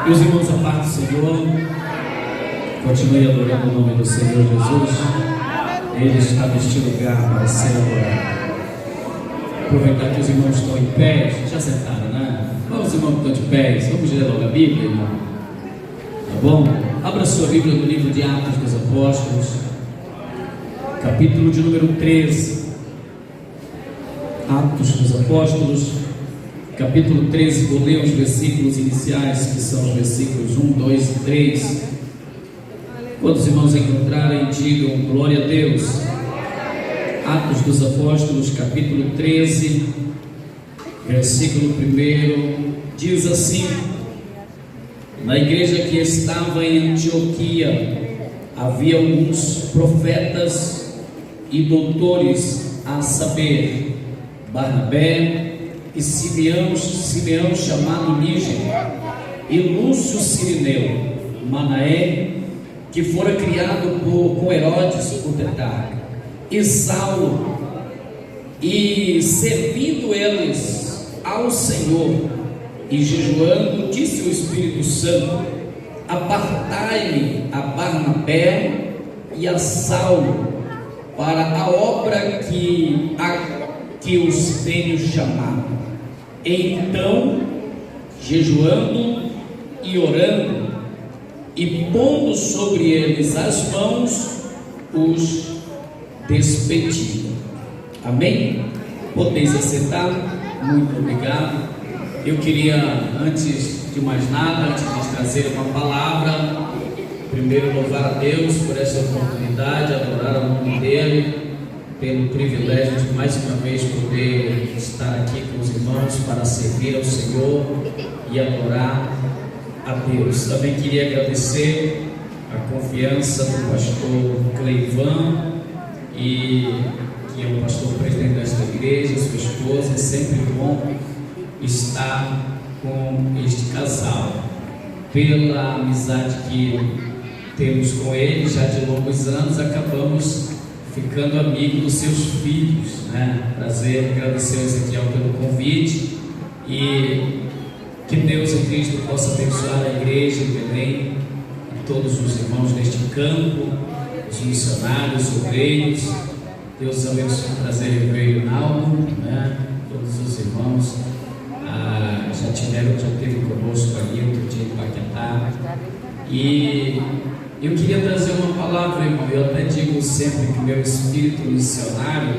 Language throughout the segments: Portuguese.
Meus irmãos, a paz do Senhor, continue adorando o nome do Senhor Jesus. Ele está neste lugar para ser adorado. Aproveitar que os irmãos estão em pé, já sentaram, né? Vamos, irmãos que estão de pé, vamos ler logo a Bíblia, irmão. Tá bom? Abra sua Bíblia no livro de Atos dos Apóstolos, capítulo de número 13. Atos dos Apóstolos, capítulo 13, vou ler os versículos iniciais, que são os versículos 1, 2 e 3. Quando os irmãos encontrarem, digam glória a Deus. Atos dos Apóstolos, capítulo 13, versículo 1, diz assim: na igreja que estava em Antioquia, havia alguns profetas e doutores, a saber, Barnabé e Simeão chamado Níger, e Lúcio Cirineu, Manaé, que fora criado com Herodes o tetrarca, e Saulo, e servindo eles ao Senhor e jejuando, disse o Espírito Santo: apartai-me a Barnabé e a Saulo para a obra que os tenho chamado. Então, jejuando e orando e pondo sobre eles as mãos, os despediram. Amém? Podeis assentar. Muito obrigado. Eu queria, antes de mais nada, antes de trazer uma palavra, primeiro louvar a Deus por essa oportunidade, adorar o nome dele, pelo privilégio de mais uma vez poder estar aqui com os irmãos para servir ao Senhor e adorar a Deus. Também queria agradecer a confiança do pastor Cleivan, que é o pastor presidente desta igreja, sua esposa. É sempre bom estar com este casal, pela amizade que temos com ele já de longos anos, acabamos ficando amigo dos seus filhos, né? Prazer, agradecer ao Ezequiel pelo convite, e que Deus em Cristo possa abençoar a igreja em Belém, e todos os irmãos deste campo, os missionários, obreiros. Deus abençoe. Prazer em ver o Naldo, né? Todos os irmãos já teve conosco ali outro dia em Paquetá. E eu queria trazer uma palavra, irmão. Eu até digo sempre que meu espírito missionário,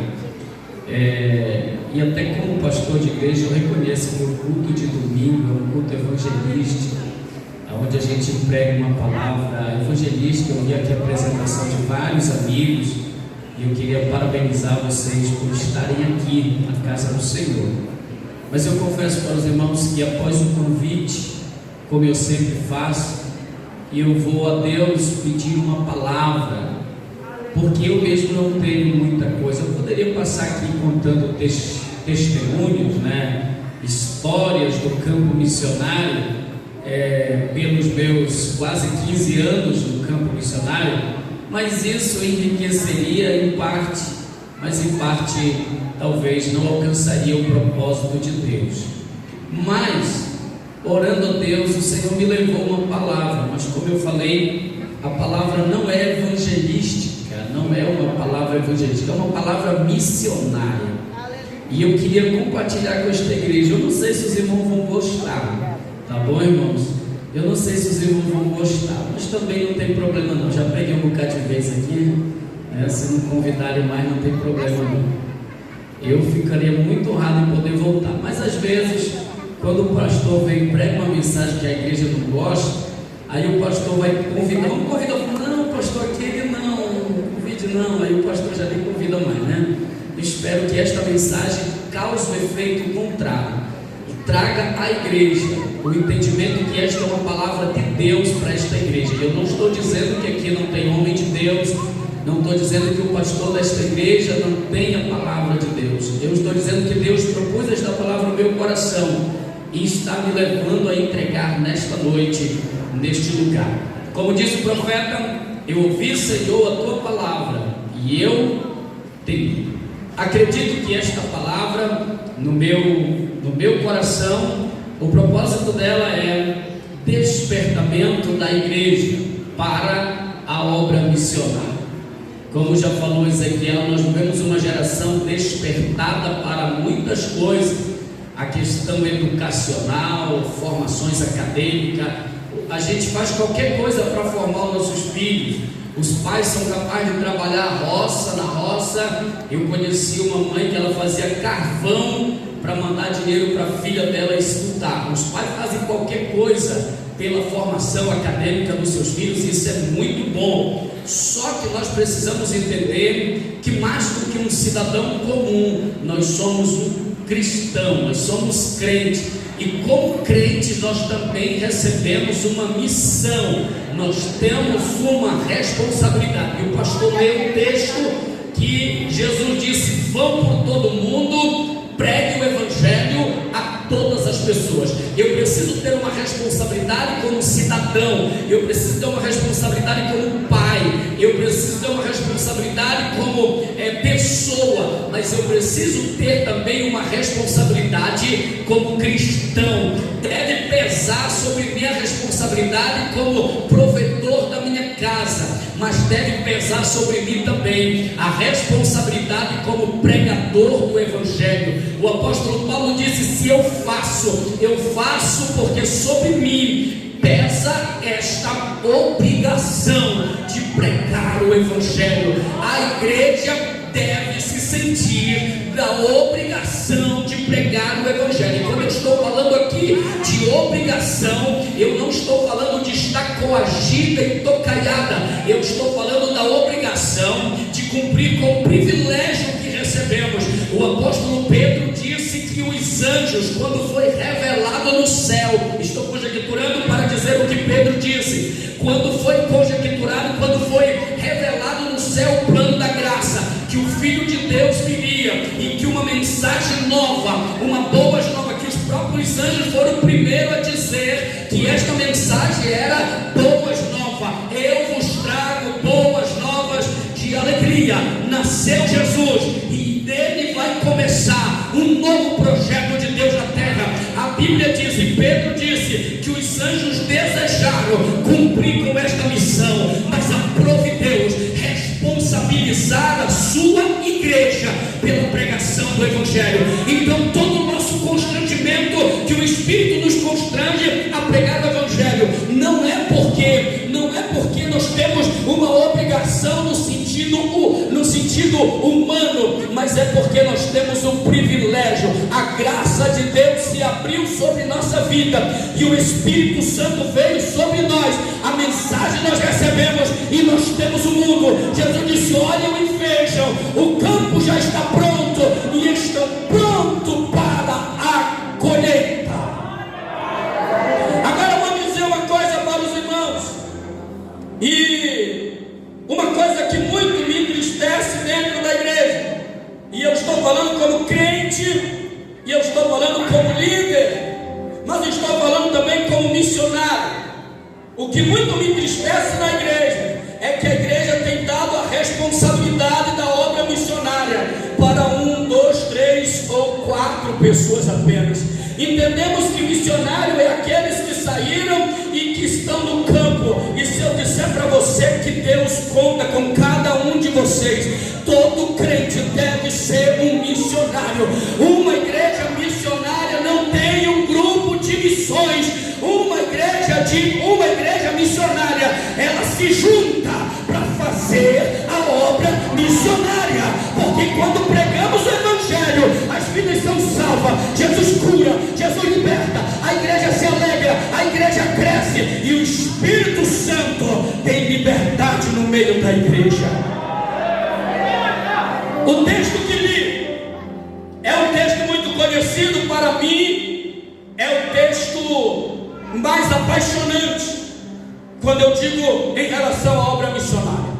e até como pastor de igreja, eu reconheço que o culto de domingo é um culto evangelístico, onde a gente prega uma palavra evangelística. Eu vi aqui a apresentação de vários amigos, e eu queria parabenizar vocês por estarem aqui na casa do Senhor. Mas eu confesso para os irmãos que após o convite, como eu sempre faço, eu vou a Deus pedir uma palavra, porque eu mesmo não tenho muita coisa. Eu poderia passar aqui contando testemunhos, né? Histórias do campo missionário, pelos meus quase 15 anos no campo missionário, mas isso enriqueceria em parte, mas em parte talvez não alcançaria o propósito de Deus. Mas orando a Deus, o Senhor me levou uma palavra, mas como eu falei, a palavra não é evangelística, não é uma palavra evangelística, é uma palavra missionária. E eu queria compartilhar com esta igreja. Eu não sei se os irmãos vão gostar, tá bom, irmãos? Eu não sei se os irmãos vão gostar, mas também não tem problema não. Já peguei um bocado de vez aqui, né? Se não convidarem mais, não tem problema não. Eu ficaria muito honrado em poder voltar, mas às vezes, quando o pastor vem e prega uma mensagem que a igreja não gosta, aí o pastor vai convidar, não, pastor, aquele não, convide não, aí o pastor já nem convida mais, né? Espero que esta mensagem cause um efeito contrário e traga à igreja o entendimento que esta é uma palavra de Deus para esta igreja. Eu não estou dizendo que aqui não tem homem de Deus, não estou dizendo que o pastor desta igreja não tem a palavra de Deus. Eu estou dizendo que Deus propôs esta palavra no meu coração e está me levando a entregar nesta noite, neste lugar. Como disse o profeta: eu ouvi, Senhor, a tua palavra e eu temi. Acredito que esta palavra no meu coração, o propósito dela é despertar despertamento da igreja para a obra missionária. Como já falou Ezequiel, nós vivemos uma geração despertada para muitas coisas. A questão educacional, formações acadêmicas, a gente faz qualquer coisa para formar os nossos filhos. Os pais são capazes de trabalhar a roça, na roça. Eu conheci uma mãe que ela fazia carvão para mandar dinheiro para a filha dela estudar. Os pais fazem qualquer coisa pela formação acadêmica dos seus filhos, e isso é muito bom. Só que nós precisamos entender que mais do que um cidadão comum, nós somos um cristão, nós somos crentes, e como crentes nós também recebemos uma missão, nós temos uma responsabilidade. E o pastor leu um texto que Jesus disse: vão por todo mundo, pregue o evangelho a todas as pessoas. Eu preciso ter uma responsabilidade como cidadão, eu preciso ter uma responsabilidade como pai, eu preciso ter uma responsabilidade como pessoa, mas eu preciso ter também uma responsabilidade como cristão. Deve pesar sobre mim a responsabilidade como provedor da minha casa, mas deve pesar sobre mim também a responsabilidade como pregador do evangelho. O apóstolo Paulo disse: se eu faço porque sobre mim pesa esta obrigação de pregar o evangelho. A igreja deve se sentir da obrigação de pregar o evangelho. E quando eu estou falando aqui de obrigação, eu não estou falando de estar coagida e tocaiada, eu estou falando da obrigação de cumprir com o privilégio que recebemos. O apóstolo Pedro disse que os anjos, quando foi revelado no céu, estou conjecturando para dizer o que Pedro disse, quando foi conjecturado, quando foi revelado no céu o plano da graça, que o Filho de Deus viria, e que uma mensagem nova, uma boa nova, que os próprios anjos foram o primeiro a dizer que esta mensagem era boas novas. Eu vos trago boas novas de alegria. Nasceu Jesus, e dele vai começar um novo projeto de Deus na terra. A Bíblia diz, e Pedro disse, que os anjos desejaram cumprir com esta missão, mas aprove Deus responsabilizar a sua igreja pela pregação do evangelho. Então todo o nosso constrangimento, que o Espírito nos constrange a pregar o evangelho, não é porque nós temos uma obrigação no sentido humano, mas é porque nós temos um privilégio. A graça de Deus se abriu sobre nossa vida, e o Espírito Santo veio sobre nós. A mensagem nós recebemos, e nós temos o mundo. Jesus disse: olhem e vejam, o campo já está pronto, e estão prontos para a colheita. Agora vou dizer uma coisa para os irmãos, e uma coisa que muito me entristece dentro da igreja, e eu estou falando como crente, e eu estou falando como líder, mas estou falando também como missionário. O que muito me entristece na igreja é que a igreja tem dado a responsabilidade da obra missionária para 1, 2, 3 ou 4 pessoas apenas. Entendemos que missionário é aqueles que saíram e que estão no campo. E se eu disser para você que Deus conta com cada um de vocês, todo crente deve ser um missionário. Uma igreja missionária não tem um grupo de missões. Uma igreja missionária, ela se junta para fazer a obra missionária, porque quando pregamos o evangelho, as vidas são salvas, Jesus cura, Jesus liberta, a igreja se alegra, a igreja cresce, e o Espírito Santo tem liberdade no meio da igreja. O texto que li é um texto muito conhecido para mim, é o texto mais apaixonante quando eu digo em relação à obra missionária.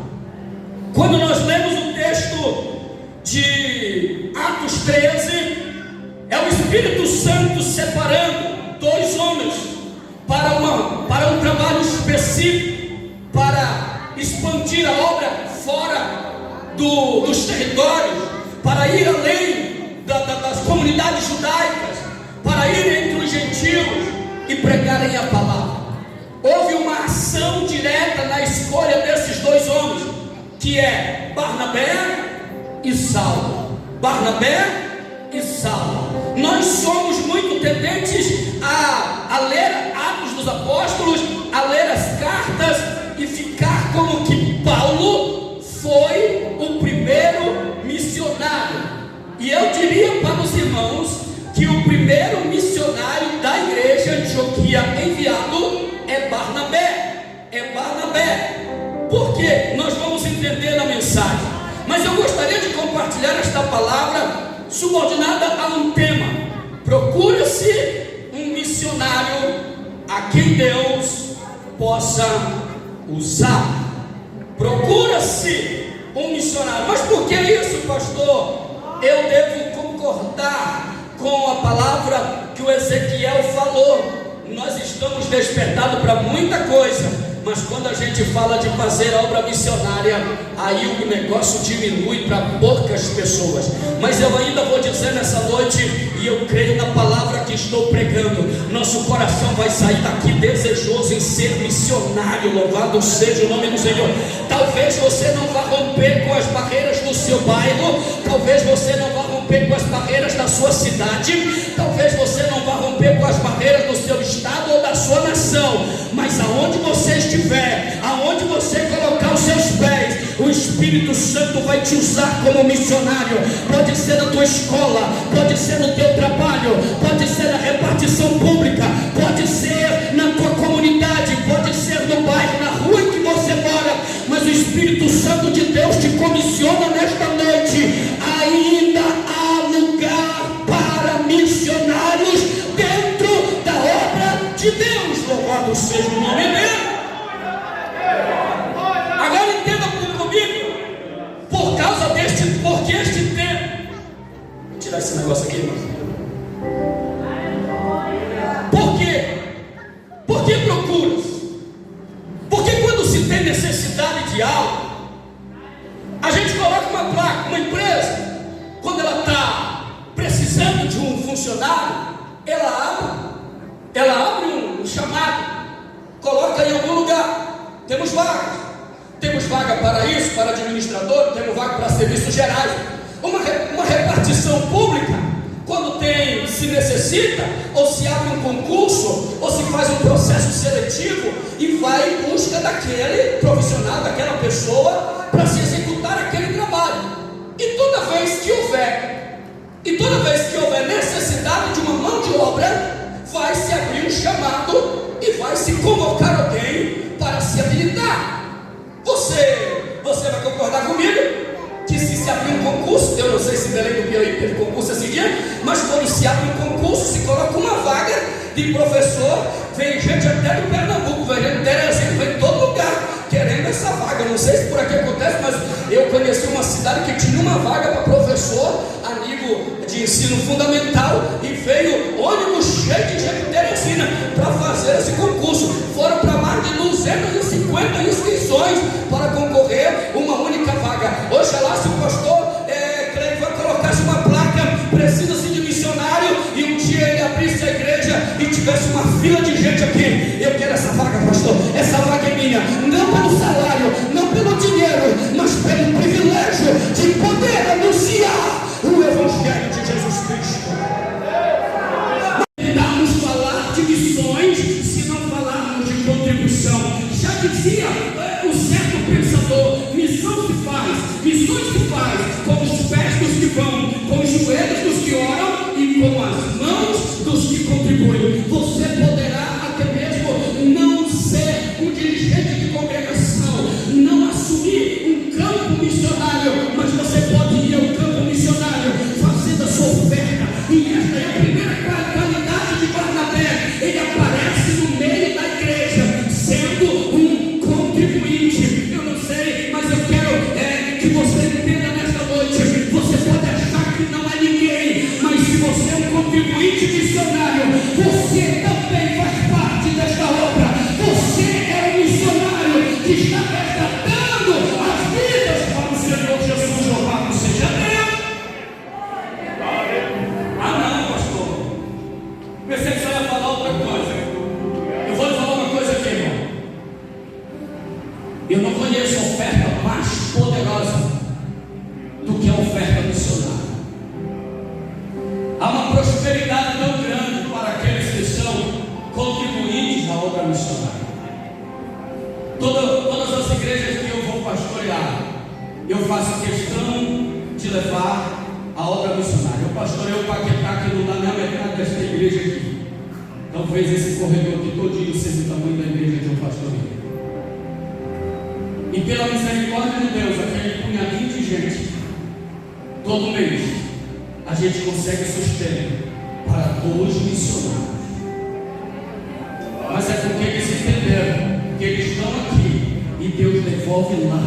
Quando nós lemos o texto de Atos 13, é o Espírito Santo separando 2 homens para um trabalho específico, para expandir a obra fora dos territórios, para ir além das comunidades judaicas, para ir entre os gentios e pregarem a palavra. ação direta na escolha desses dois homens, que é Barnabé e Saulo. Barnabé e Saulo. Nós somos muito tendentes a ler Atos dos Apóstolos, a ler as cartas e ficar como que Paulo foi o primeiro missionário. E eu diria para os irmãos que o primeiro missionário da igreja de Antioquia enviado é Barnabé. É Barnabé. Por quê? Nós vamos entender na mensagem. Mas eu gostaria de compartilhar esta palavra subordinada a um tema. Procura-se um missionário a quem Deus possa usar. Procura-se um missionário. Mas por que isso, pastor? Eu devo concordar com a palavra que o Ezequiel falou. Nós estamos despertados para muita coisa, mas quando a gente fala de fazer a obra missionária, aí o negócio diminui para poucas pessoas. Mas eu ainda vou dizer nessa noite, e eu creio na palavra que estou pregando, nosso coração vai sair daqui desejoso em ser missionário. Louvado seja o nome do Senhor. Talvez você não vá romper com as barreiras do seu bairro, talvez você não vá romper com as barreiras da sua cidade, talvez você não vá romper com as barreiras do seu estado ou da sua nação, mas aonde você estiver, aonde você colocar os seus pés, o Espírito Santo vai te usar como missionário. Pode ser na tua escola, pode ser no teu trabalho, pode ser na repartição pública, pode ser na tua comunidade, pode ser no bairro, na rua em que você mora, mas o Espírito Santo de Deus te comissiona nesta noite. Ainda há lugar para missionários dentro da obra de Deus. Louvado seja o nome dele. Agora entenda comigo, por causa deste, porque este tempo, vou tirar esse negócio aqui, irmão. Por quê? Por que procuras? Porque quando se tem necessidade de algo, a gente coloca uma placa, uma empresa, quando ela está precisando de um funcionário, ela abre um chamado, coloca em algum lugar, temos vagas. Temos vaga para isso, para administrador, temos vaga para serviços gerais. Uma repartição pública, quando se necessita, ou se abre um concurso, ou se faz um processo seletivo e vai em busca daquele profissional, daquela pessoa, para se executar aquele trabalho. E toda vez que houver necessidade de uma mão de obra, vai se abrir um chamado e vai se convocar alguém para se habilitar. Você vai concordar comigo que se abrir um concurso, eu não sei se Belém do Piauí teve concurso esse dia, mas quando se abre um concurso, se coloca uma vaga de professor, vem gente até do Pernambuco, vem gente de Teresina, vem de todo lugar querendo essa vaga. Não sei se por aqui acontece, mas eu conheci uma cidade que tinha uma vaga para professor a nível de ensino fundamental e veio ônibus cheio de gente de Teresina para fazer esse concurso. Foram para mais de 250 inscrições para concorrer uma única vaga. Oxalá se o pastor Cleiton colocasse uma placa, precisa-se de missionário, e um dia ele abrisse a igreja e tivesse uma fila de gente aqui. Eu quero essa vaga, pastor, essa vaga é minha, não pelo salário, não pelo dinheiro, mas pelo privilégio de poder anunciar o Evangelho de Jesus Cristo. Não vamos falar de missões se não falarmos de contribuição. Já dizia o certo pensador: missões se faz com os pés dos que vão, com os joelhos dos que oram e com as mãos dos que contribuem. Você poderá até mesmo não ser um dirigente de congregação, não assumir um campo missionário, mas você pode ir ao campo missionário fazendo a sua oferta. E esta é a primeira qualidade de Barnabé. Ele aparece no meio da igreja sendo um contribuinte. Eu não sei, mas eu quero que você entenda a obra missionária. Todas as igrejas que eu vou pastorear, eu faço questão de levar a obra missionária. Eu pastorei o Paquetá, que não dá nem a metade desta igreja aqui. Então fez esse corredor aqui todinho ser do tamanho da igreja que eu pastorei. E pela misericórdia de Deus, aquele punhadinho de gente, todo mês, a gente consegue sustento para 2 missionários. Mas é porque eles entenderam que eles estão aqui e Deus devolve lá.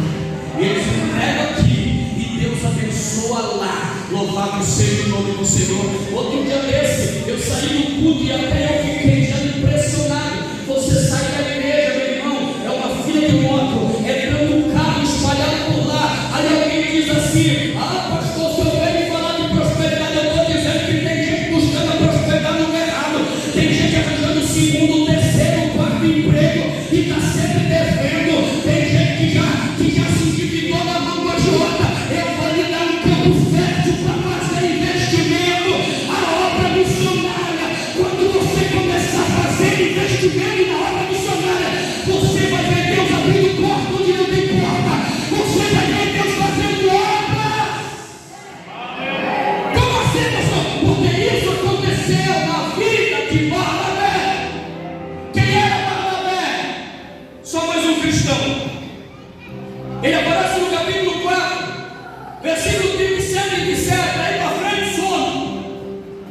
Eles entregam aqui e Deus abençoa lá. Louvado seja o nome do Senhor. Outro dia desse, eu saí do culto e até eu fiquei já impressionado. Você sai da igreja, meu irmão, é uma fila de moto, é tanto carro espalhado por lá. Aí alguém diz assim: ah, pastor, o senhor veio me falar de prosperidade. Eu estou dizendo que tem gente buscando a prosperidade no errado. Tem gente arranjando o segundo, o terceiro, o quarto emprego e está sempre devendo. Tem gente que já se endividou na mão da agiota. Eu vou lhe dar um campo fértil para fazer investimento. A obra missionária, quando você começar a fazer investimento na obra missionária, você vai ver Deus abrindo porta onde não tem porta. Você vai ver Deus fazendo obras. Como assim, pastor? Porque isso aconteceu na vida de Barnabé. Quem era Barnabé? Só mais um cristão. Ele aparece no capítulo 4, versículo 37 e 27, aí para frente some.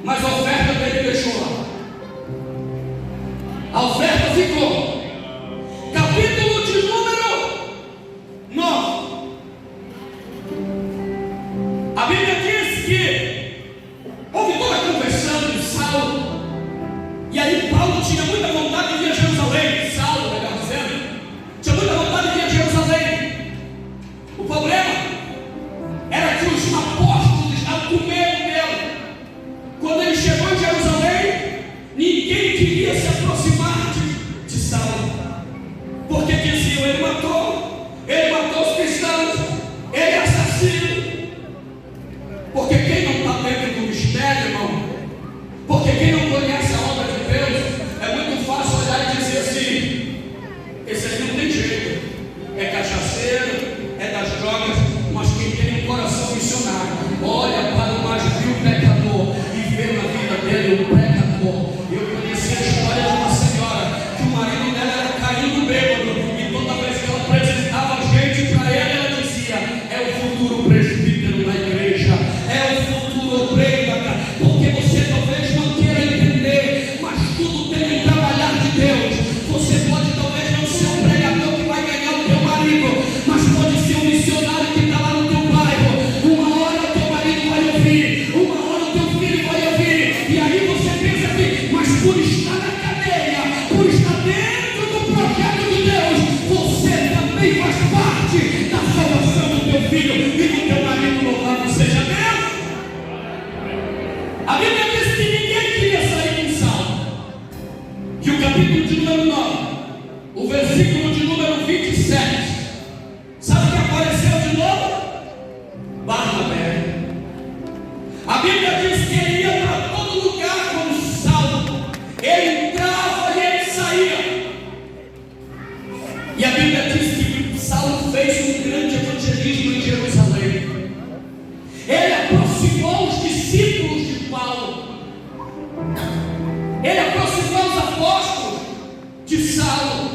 Mas a oferta dele deixou lá. A oferta ficou. Capítulo de número 9. A Bíblia diz que houve toda a conversão de Saulo. E aí Paulo tinha muita vontade de ir a Jerusalém. Saulo, melhor dizendo, tinha muita vontade de ir a Jerusalém. O problema era que os apóstolos estavam com medo dele. Quando ele chegou em Jerusalém, ninguém queria se aproximar de Saulo, porque diziam: ele matou os cristãos, ele é assassino. Porque quem não está dentro do mistério, irmão, porque quem não conhece a obra de Deus, é muito fácil olhar e dizer assim: esse aí não tem jeito, é cachaceiro, é das drogas. Mas quem tem um coração missionário, olha para o mais vil pecador e vê na vida dele um pecador. Eu conheci a história de uma senhora que o marido dela era caindo bêbado, e toda vez que ela apresentava gente para ele, ela dizia: é o futuro presbítero da igreja, é o futuro obreiro da casa. Porque você talvez não queira entender, mas tudo tem um trabalhar de Deus. Você pode talvez não ser um pregador que vai ganhar o teu marido, mas pode ser um missionário que está lá no teu bairro. Uma hora o teu marido vai ouvir, uma hora o teu filho vai ouvir. E aí você pensa que, mas por estar na cadeia, por estar dentro do projeto de Deus, você também faz parte da salvação do teu filho e do teu marido. Louvado seja Deus. A Bíblia diz que ninguém queria sair com Saulo. E o capítulo de número 9, o versículo de número 27, sabe o que apareceu de novo? Barnabé. A Bíblia diz que ele ia para todo lugar com Saulo. Ele entrava e ele saía. E a Bíblia diz que Saulo fez um grande evangelismo em Jerusalém. Ele aproximou os discípulos de Paulo. Ele aproximou os apóstolos de Saulo.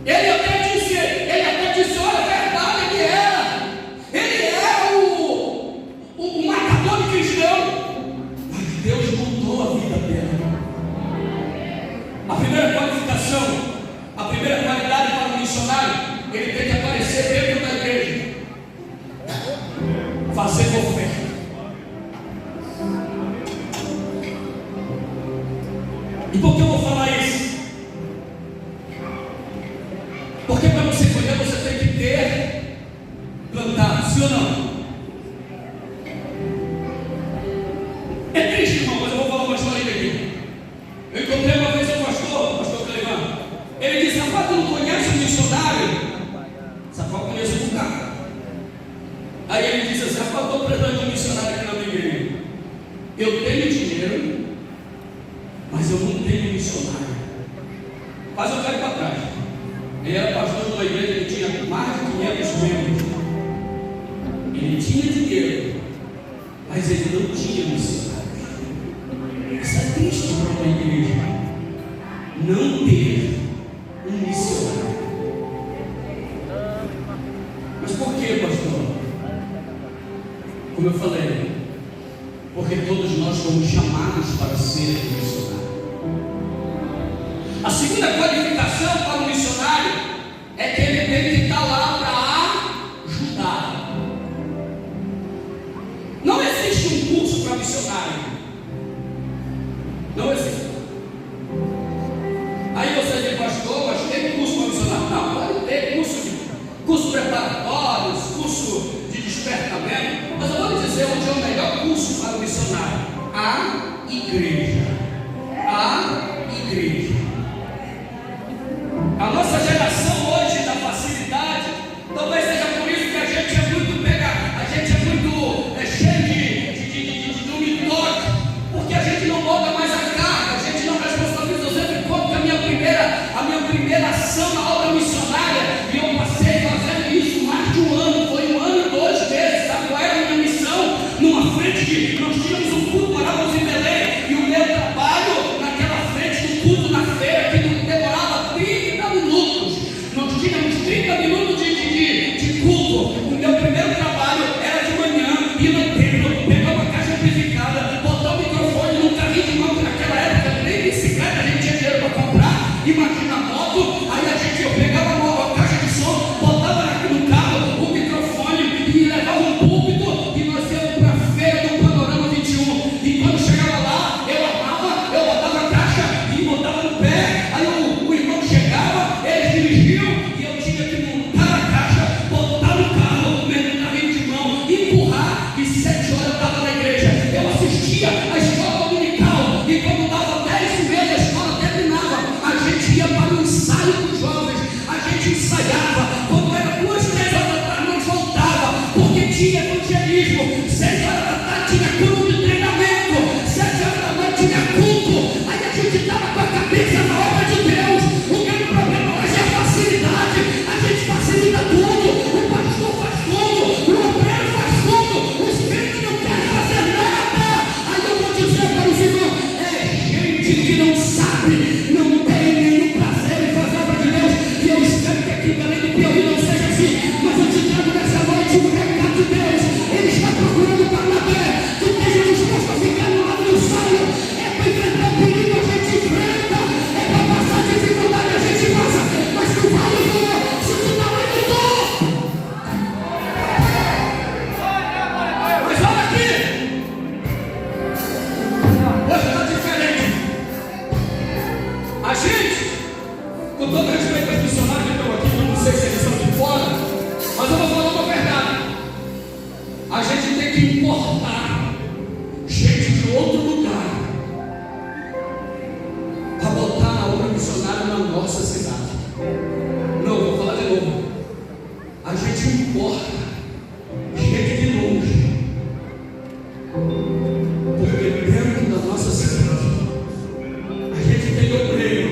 Ele até disse: olha, é verdade, ele era o matador de cristão. Mas Deus mudou a vida dele. A primeira qualificação, a primeira qualidade para o missionário, ele tem que aparecer dentro da igreja, fazer oferta. E por que eu vou falar isso? Porque para você colher, você tem que ter plantado, sim ou não? É triste, irmão, mas eu vou falar uma história aqui. Eu encontrei uma vez um pastor Clevan. Ele disse: rapaz, tu não conhece um missionário? Rapaz, eu conheço um cara. Aí ele disse assim: rapaz, eu estou precisando de um missionário aqui na minha igreja. Eu tenho dinheiro, mas eu não tenho missionário. Faz um tempo atrás. Ele era pastor de uma igreja, ele tinha mais de 500 membros. Ele tinha dinheiro, mas ele não tinha missionários. Isso é triste para uma igreja, não ter um missionário. Mas por que, pastor? Como eu falei, porque todos nós fomos chamados para ser missionários. A segunda qualificação para um missionário é que ele tem que estar lá para ajudar. Não existe um curso para missionário. Não existe. Aí você diz, pastor, mas tem curso para missionário? Não, pode ter curso preparatórios, curso de despertamento. Mas eu vou lhe dizer onde é o melhor curso para o missionário: a igreja. A igreja. A nossa geração hoje da facilidade, talvez seja por isso que a gente é muito cheio de dormitório, porque a gente não bota mais a carga, a gente não responsabiliza. Eu sempre conto que a minha primeira ação na obra missionária, e eu passei fazendo isso mais de um ano, foi 1 ano e 2 meses. Sabe qual era a minha missão? Numa frente que nós tínhamos um culto, morávamos em Belém, e o meu trabalho naquela frente do culto na feira, que demorava 30 minutos. Nós tínhamos 30 minutos de culto. O meu primeiro trabalho era de manhã, ir no templo, pegar uma caixa amplificada, botar o microfone num carrinho de mão, que naquela época nem bicicleta a gente tinha dinheiro para comprar. Imagina a moto. Aí eu pegava a caixa de som, botava no carro o microfone e levava um púlpito, e nós íamos para a feira do Panorama 21. E quando chegava lá, eu botava a caixa e botava no pé. Aí o irmão chegava, eles dirigiam, e eu tinha que montar a caixa, botar no carro, meter na carrinho de mão, empurrar, e 7 horas eu estava na igreja. Eu assistia a escola dominical, e quando dava 10h30 a escola terminava, a gente ia para o ensaio dos jovens, a gente ensaiava. Quando era 2, 3 horas da tarde, nós voltava, porque tinha evangelismo. 6 horas da tarde tinha curso de treinamento, 7 horas da noite tinha culto. Aí a gente estava com a cabeça na obra de Deus. O grande problema hoje é a facilidade. A gente facilita tudo. O pastor faz tudo, o obreiro faz tudo, os crentes não querem fazer nada. Aí eu vou dizer para os irmãos: é gente que não sabe, não tem nenhum prazer em fazer a obra de Deus. E eu espero que aqui também do Piauí não seja assim. Mas eu te trago nessa noite um recado de Deus. Ele está procurando Barnabé que esteja disposto a ficar no lado do sonho. É para enfrentar perigo, a gente enfrenta. É para passar dificuldade, a gente passa. Mas não vale dor se tu não ajudou. Mas olha aqui, hoje está diferente. A gente, com todo respeito aos missionários que estão aqui, eu não sei se eles são de fora, mas eu vou falar uma verdade. A gente tem que importar gente de outro lugar para botar a obra missionária na nossa cidade. Não, vou falar de novo. A gente importa gente de longe, porque dentro da nossa cidade a gente tem obreiro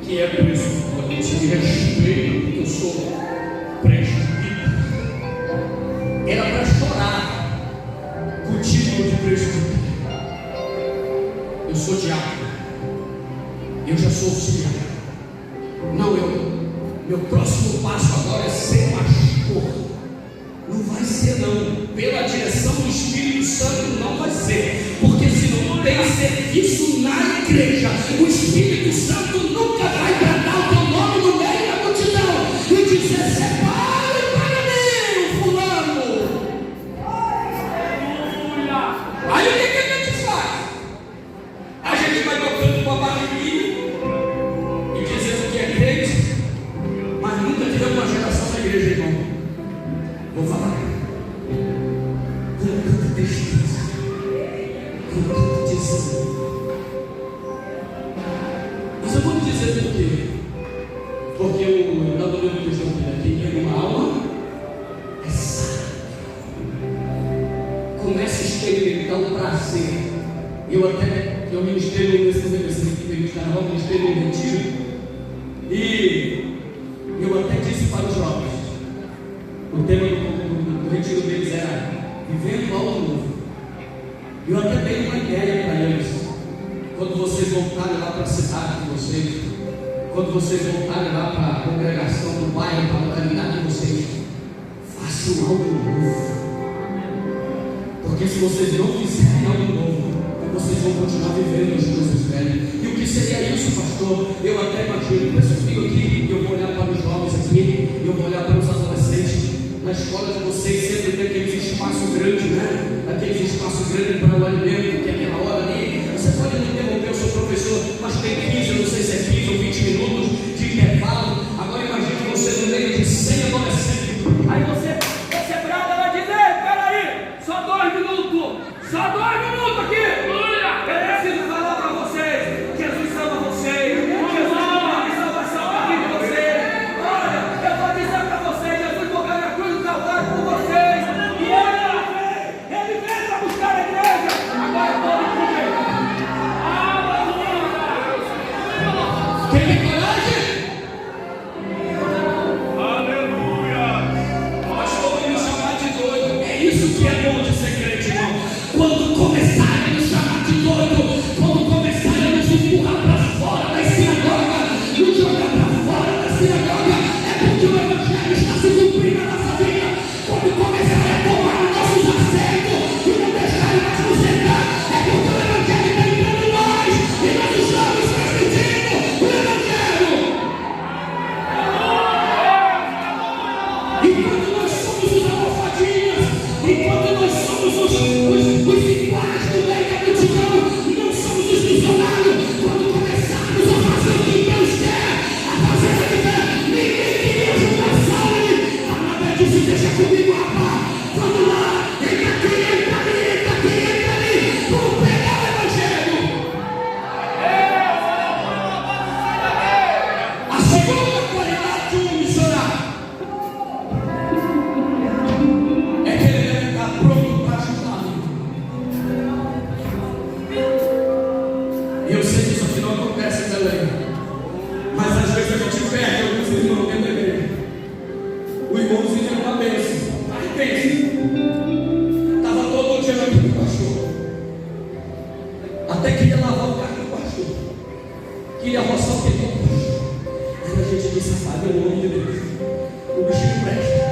que é presbítero. A gente me respeita porque eu sou presbítero. Era para chorar com o título de presbítero. Eu sou diácono. Eu já sou auxiliar. Não, meu próximo passo agora é ser pastor. Não vai ser não. Pela direção do Espírito Santo não vai ser. Porque se não tem serviço na igreja, o Espírito Santo nunca vai tratar o teu nome no meio da multidão e dizer: separe para mim, fulano. Aí o que a gente faz? A gente vai tocando com a barriguinha e dizendo que é crente, mas nunca tivemos uma geração na igreja, irmão. Vou falar com tanta tristeza, com tanto desânimo. Mas eu vou lhe dizer por quê. Porque eu estava lendo o texto aqui, que uma alma é sábia. Comece a experimentar o prazer. Eu até que eu ministrei nesse carnaval, ministrei no retiro, e eu até disse para os jovens, o tema do retiro deles era vivendo algo novo. Eu até dei uma ideia para eles, quando vocês voltarem lá para a cidade de vocês, quando vocês voltarem lá para a congregação do bairro, para a localidade de vocês, façam algo novo. Porque se vocês não fizerem algo novo, vocês vão continuar vivendo as coisas velhas. E o que seria isso, pastor? Eu até imagino, pensa comigo aqui, eu vou olhar para os jovens aqui, eu vou olhar para os adolescentes. Na escola de vocês sempre tem aqueles espaços grandes, né? Aqueles espaços grandes para o alimento, que é aquela hora ali. Você pode não interromper o seu professor, mas tem 15, não sei se é 15 ou 20 minutos de intervalo. Agora imagine você no meio de 100 adolescentes. Aí você brava, vai dizer: peraí, só 2 minutos, só 2 minutos aqui. Eu preciso falar para vocês: Jesus salva vocês, Jesus tem salvação para aqui de vocês. Olha, eu vou dizer para vocês: Jesus morreu na cruz do Calvário por vocês, e ele veio para buscar a igreja. Agora pode comer. Quem tem coragem? Aleluia! Pastor, vai me chamar de doido. É isso que é bom de ser crente, irmão. Quando começarem a nos chamar de doido, quando começarem a nos empurrar para fora da sinagoga, nos jogar para fora da sinagoga, é porque o Evangelho está se cumprindo na nossa vida. Quando começarem a tomar os nossos assentos e não deixarem mais nos sentar, é porque o Evangelho está entrando em nós e nós estamos transmitindo o Evangelho. Enquanto nós somos os almofadinhas, enquanto nós somos os iguais do meio da multidão, não somos os missionários. Quando começarmos a fazer o que Deus quer, a fazer o que quer, ninguém queria juntar Saulo. Barnabé disse: deixa comigo, rapaz. Vamos lá, entra aqui, entra ali, entra aqui, entra ali. Vamos pregar o Evangelho. A segunda qualidade de um missionário é que ele deve estar pronto para ajudar. Eu sei que isso aqui não acontece em Belém, mas às vezes a gente perde alguns irmãos dentro da igreja. O irmãozinho era uma bênção. Aí pensa, estava todo dia aqui com o pastor, até queria lavar o carro do pastor, queria roçar o pneu do pastor. Aí a gente disse: rapaz, pelo nome de Deus, o bichinho presta.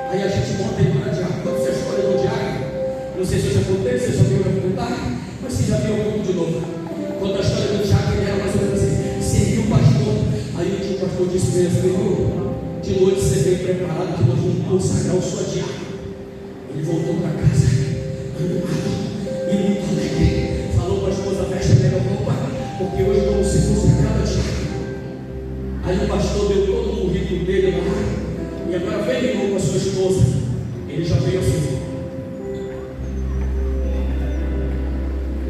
Aí a gente bota ele para diácono. Quando você escolhe no diácono, não sei se eu já contei, se você já viu eu contar, mas se já viu um pouco de novo. Quando a história do diácono, ele era mais ou menos assim: serviu o pastor. Aí o pastor disse para ele: Senhor, de noite você veio preparado que nós vamos consagrar o seu diácono. Ele voltou para casa, animado e muito alegre. Falou para a esposa: veste a melhor roupa, porque hoje vamos ser consagrados a diácono. Aí o pastor deu todo o currículo dele lá. E agora vem, irmão, com a sua esposa. Ele já veio assim.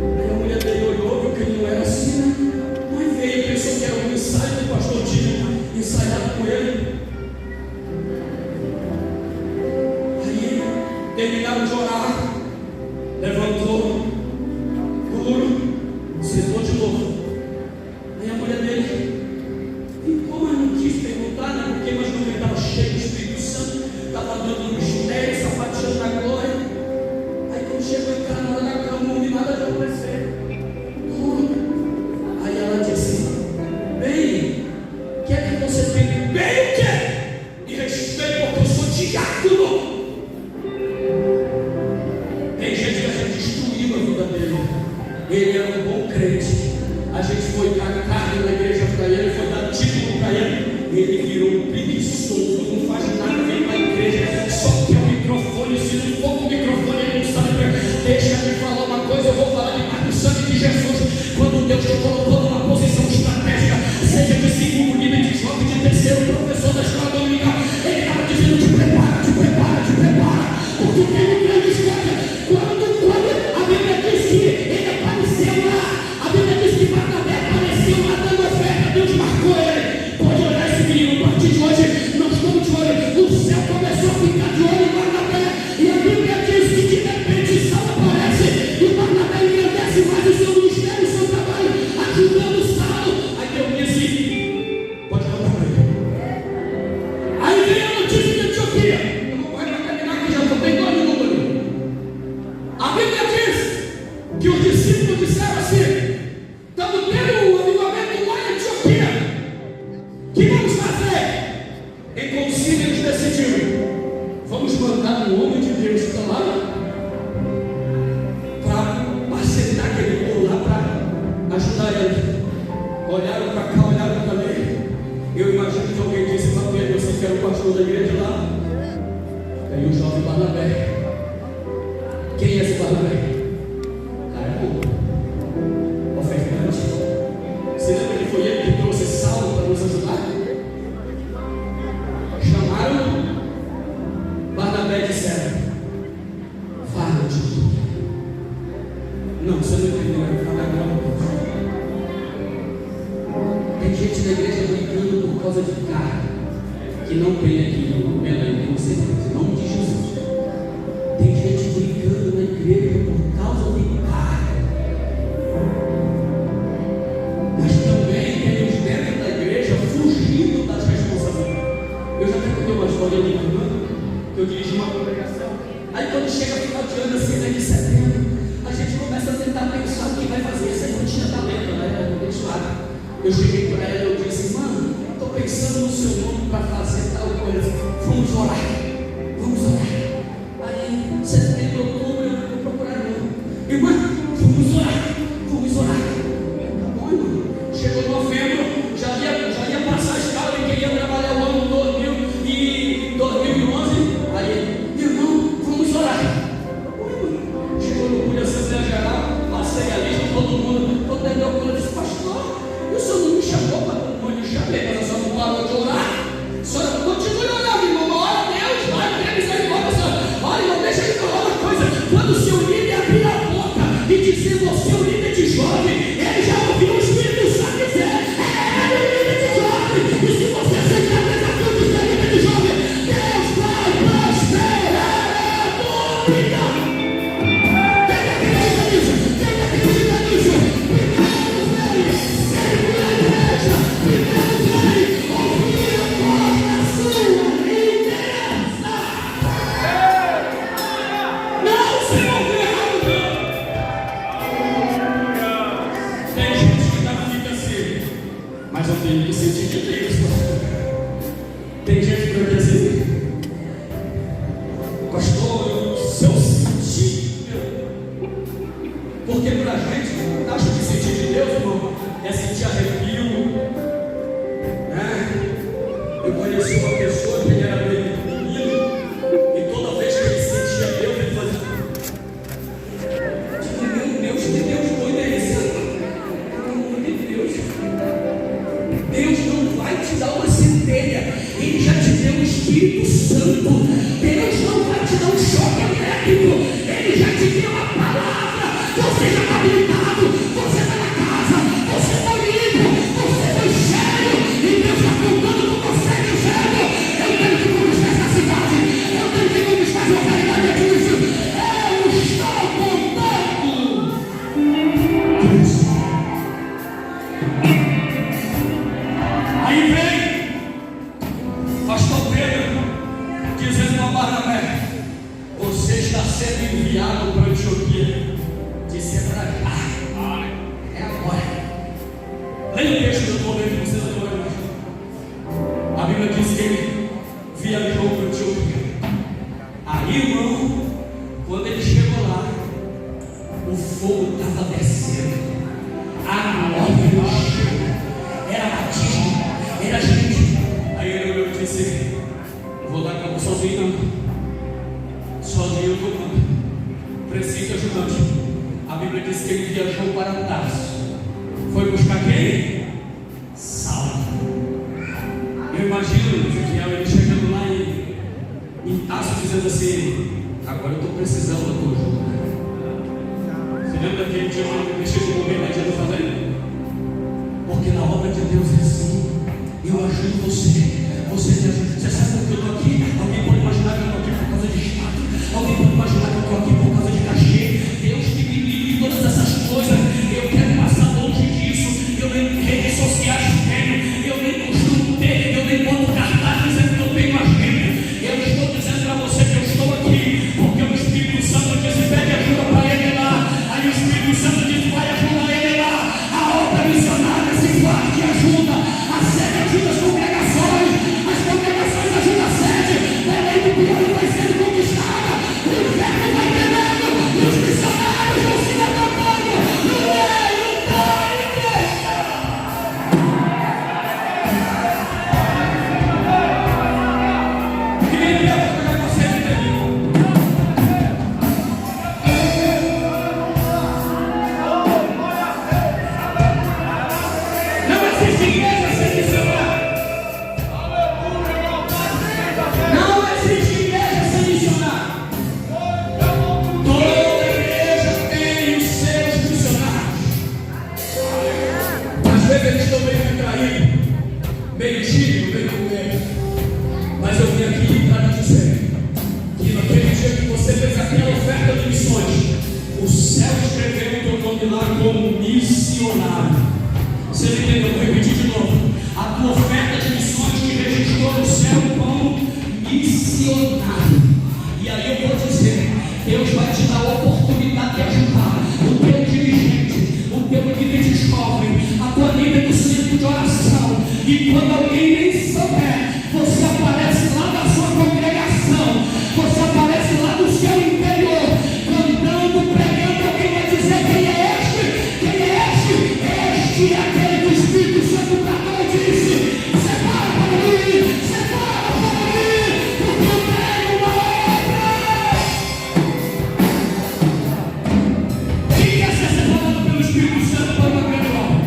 Aí a mulher dele olhou, viu que ele não era assim, né? Mas veio, pensou que era um ensaio que o pastor tinha ensaiado com ele. Aí terminaram de orar, levantou, puro, sentou de novo. Aí a mulher dele ficou, mas não quis perguntar, né? Porque mas não estava cheio do Espírito Santo, estava dando um mistério, sapateando na glória. Aí quando chegou em casa, na hora da cama, não vi nada de acontecer. Aí ela disse: bem, o que é que você tem? Bem o quê? Me respeito, porque eu sou diácono. Tem gente que a gente destruiu a vida dele. Ele era um bom crente. A gente foi dar carne na igreja para ele, foi dar título para ele. Ele virou um preguiçoso, não faz nada, vem para a igreja, só quer o microfone. Se não for com o microfone, ele não sabe. Deixa eu falar uma coisa, eu vou falar demais do sangue de Jesus. Quando Deus te colocou numa posição estratégica, seja de segundo nível, de jovem, de terceiro, professor da escola dominical, ele estava dizendo: te prepara, te prepara, te prepara, porque tem um grande história. Quando a Bíblia diz que ele apareceu lá, a Bíblia diz que Barnabé apareceu lá dando oferta, Deus marcou ele. Pode olhar esse menino, a partir de hoje, nós estamos de olho. O céu começou a ficar de olho em Barnabé, e a Bíblia diz que de repente Saulo aparece, e Barnabé engrandece mais o seu ministério. gente decidiu, vamos mandar um homem de Deus para lá, para acertar aquele povo lá, para ajudar ele. Olharam para cá, olharam para ali. Eu imagino que alguém disse para Pedro: você quer o pastor da igreja lá? Aí o jovem Barnabé. Quem é esse Barnabé? Cara, é bom, ofertante. Você lembra que foi ele que trouxe Saulo para nos ajudar? Chamaram Barnabé e disseram: fala-te. Não, você não entendeu. Fala agora. Tem gente da igreja brigando por causa de carne, que não tem aqui, não tem com certeza, em nome de Jesus. Tem gente brigando na igreja por causa de carne, mas também tem os dentro da igreja fugindo das responsabilidades. Eu já até contei uma história de minha irmã, que eu dirigi uma congregação. Aí quando chega final de ano, assim, né, de setembro, a gente começa a tentar pensar o que vai fazer. Essa não tinha talento, né? Abençoado. Eu cheguei para ela e eu disse: mano, estou pensando no seu nome para fazer tal coisa. Vamos orar. Vamos orar. Aí, setembro, outubro, eu vou procurar novo. Irmã, vamos orar. Vamos orar. Tá bom, irmão? Chegou novembro, já ia passar a escala de quem ia trabalhar o ano 2011. Aí, irmão, vamos orar. Chegou no culto da Assembleia Geral, passei a lista, todo mundo, todo mundo disse: pastor, o senhor não me chamou para todo mundo, eu chamei, mas a senhora não parou de orar. A senhora continue orando, irmão, ora a Deus, vai ter misericórdia, senhora. Olha, irmão, deixa eu falar uma coisa. Quando o seu líder abrir a boca e dizer: você é o líder de jovem, ele já ouviu o Espírito Santo dizer: ele é o líder de jovem. E se você aceitar o desafio de ser líder de jovem, Deus vai prosperar a tua vida. Mas eu tenho que sentir de Deus. Tem gente que vai dizer: pastor, se eu sentir, porque pra gente, acho que sentir de Deus, irmão, é sentir arrepio, né? Eu conheci uma pessoa que era meio menino, e toda vez que ele sentia Deus, ele fazia: meu Deus, que Deus doido é esse? Pelo amor de Deus. Deus não vai te dar uma centelha, Ele já te deu o Espírito Santo. Deus não vai te dar um choque elétrico, Ele já te deu a palavra. Você já está habilitado, você está na casa, você está livre, você foi cheio, e Deus está contando com você, meu cheio. Eu tenho que conquistar essa cidade, eu tenho que conquistar essa localidade aqui. Eu estou contando com você. Aí vem pastor Pedro dizendo para Barnabé: você está sendo enviado para Antioquia. Disse: é para cá, é agora. Leia o texto que eu estou lendo, vocês não vão imaginar. A Bíblia diz que ele viajou para Antioquia. Aí, irmão, quando ele chegou lá, o fogo estava descendo, a glória era batismo, era gente. Aí ele disse: não vou dar cabo sozinho não. Sozinho eu estou não. Preciso de ajudante. A Bíblia diz que ele viajou para Tarso. Foi buscar quem? Saulo. Eu imagino ele chegando lá em Tarso dizendo assim: agora eu estou precisando da tua ajuda. Você lembra daquele dia que eu deixei de morrer na dia do fazendo? Porque na obra de Deus é assim. Eu ajudo você. Você sabe por que eu estou aqui? Alguém pode imaginar que eu estou aqui por causa de status. Alguém pode imaginar que eu estou aqui por causa de cachê. Deus que me livre de todas essas coisas. Eu quero passar longe disso. Eu nem redes sociais tenho. Eu nem costumo ter. Eu nem boto cartaz dizendo que eu tenho agenda. Eu estou dizendo para você que eu estou aqui porque o Espírito Santo disse: pede ajuda para ele lá. Aí o Espírito Santo disse: vai ajudar ele lá. A obra missionária se faz de ajuda. A meio tímido, meio com medo. Mas eu vim aqui para te dizer que naquele dia que você fez aquela oferta de missões, o céu escreveu o teu nome lá como missionário. Você entendeu? Eu vou repetir de novo. A tua oferta de missões te registrou no céu como missionário. E aí eu vou dizer, Deus vai te dar a oportunidade de ajudar o teu dirigente, o teu líder de jovem, a tua líder do centro de oração. E quando alguém nem souber, você aparece lá da sua congregação, você aparece lá do seu interior, cantando, pregando. Alguém vai dizer: quem é este? Quem é este? Este é aquele do Espírito Santo tratado e disse: separa para mim, separa para mim, porque eu tenho uma obra. Quem quer ser separado pelo Espírito Santo para uma grande obra?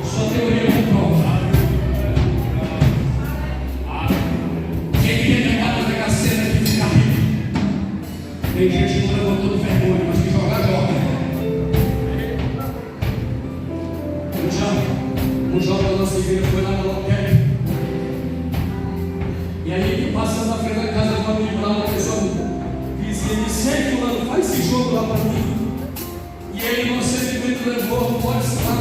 Só teoria comprova. Quem quer levar a Mega Sena que fica rico? Tem gente que não levantou de vergonha, mas que joga, joga. Um jovem da nossa igreja foi lá na lotérica. E aí, passando na frente da casa do amigo lá, uma pessoa vizinha disse: sei, fulano, faz esse jogo lá para mim. E ele, inocentemente, levou a posse lá,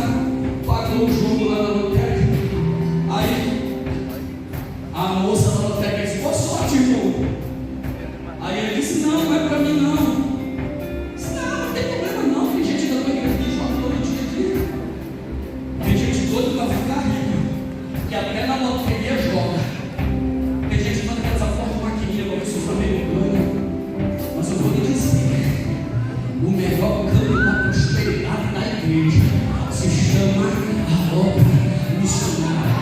pagou o jogo lá na lotérica. Aí, a moça da lotérica disse: boa sorte, irmão. Aí ele disse: não, não é para mim não. Disse: não tem problema não, tem gente da tua igreja que joga todo dia aqui. Tem gente doida para ficar rica, que até na loteria joga. Tem gente que manda essa porta de maquininha para ver se o Flamengo ganha. Mas eu vou lhe dizer: o melhor campo da prosperidade da igreja se chama a obra missionária.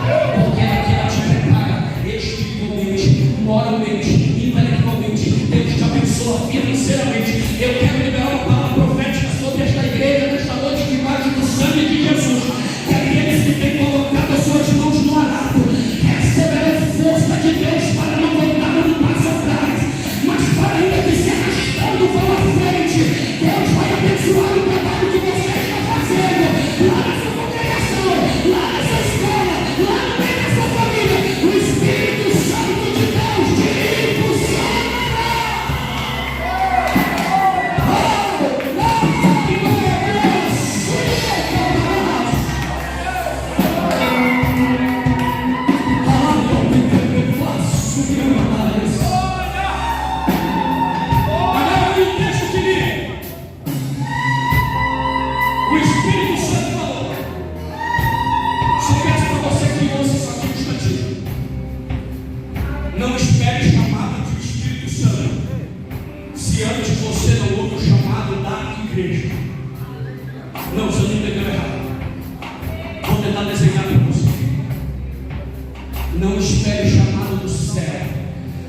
Porque aqui ela te prepara espiritualmente, moralmente, intelectualmente. Deus te abençoa financeiramente. Eu quero liberar uma palavra profética sobre esta igreja nesta noite, debaixo do sangue de Jesus. Que aqueles que têm colocado as suas mãos no arado receberão força de Deus para não voltar um passo atrás, mas para ainda que se arrastando vão à frente. Deus vai abençoar o trabalho que você está fazendo lá na sua congregação, lá na sua escola, lá no meio da sua família. O Espírito Santo de Deus te impulsionará. O Espírito Santo falou. Só peço para você que ouça isso aqui um instantinho. Não espere chamado do Espírito Santo se antes você não ouve o chamado da igreja. Não, você não entendeu errado. Vou tentar desenhar para você. Não espere chamado do céu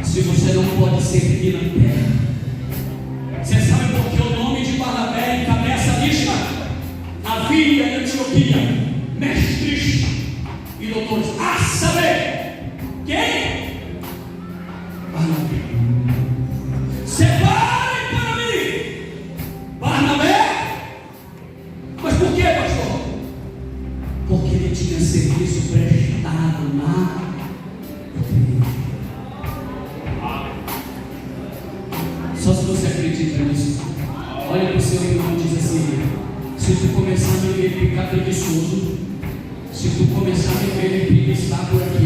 se você não pode servir na terra. Você sabe por que o nome de Barnabé encabeça a lista? Havia em Antioquia mestres e doutores. A saber, quem? Barnabé. Separem para mim Barnabé. Mas por que, pastor? Porque ele tinha serviço prestado na igreja. Só se você acredita nisso. Olha para o seu irmão e diz assim: se tu começar a me ver ficar preguiçoso, se tu começar a me ver preguiçar por aqui